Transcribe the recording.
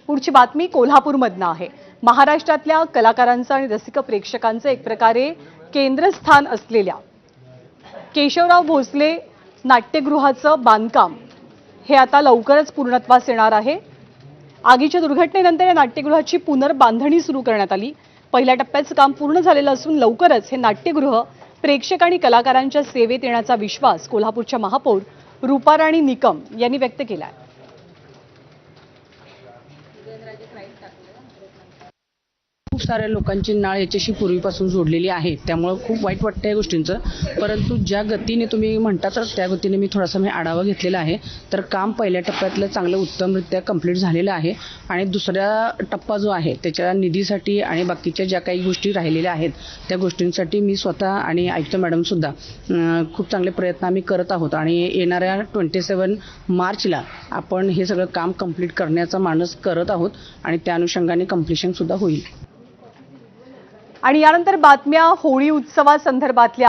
पुढची बातमी कोल्हापूरमधनं आहे। महाराष्ट्रातल्या कलाकारांचं आणि रसिक प्रेक्षकांचं एक प्रकारे केंद्रस्थान असलेल्या केशवराव भोसले नाट्यगृहाचं बांधकाम हे आता लवकरच पूर्णत्वास येणार आहे। आगीच्या दुर्घटनेनंतर या नाट्यगृहाची पुनर्बांधणी सुरू करण्यात आली। पहिल्या टप्प्याचं काम पूर्ण झालेलं असून लवकरच हे नाट्यगृह प्रेक्षक आणि कलाकारांच्या सेवेत येण्याचा विश्वास कोल्हापूरच्या महापौर रूपाराणी निकम यांनी व्यक्त केला आहे। खूप साऱ्या लोकांची नाळ याच्याशी पूर्वीपासून जोडलेली आहे, त्यामुळे खूप वाईट वाटतं या गोष्टींचं। परंतु ज्या गतीने तुम्ही म्हणता तर त्या गतीने मी थोडासा आढावा घेतलेला आहे। तर काम पहिल्या टप्प्यातलं चांगलं उत्तमरित्या कंप्लीट झालेलं आहे आणि दुसऱ्या टप्पा जो आहे त्याच्या निधीसाठी आणि बाकीच्या ज्या काही गोष्टी राहिलेल्या आहेत त्या गोष्टींसाठी मी स्वतः आणि आयुक्त मॅडम सुद्धा खूप चांगले प्रयत्न आम्ही करत आहोत आणि येणाऱ्या 27 मार्चला आपण हे सगळं काम कंप्लीट करण्याचा मानस करत आहोत आणि त्या अनुषंगाने कंप्लीशन सुद्धा होईल। आणि यानंतर बातम्या होळी उत्सवासंदर्भातल्या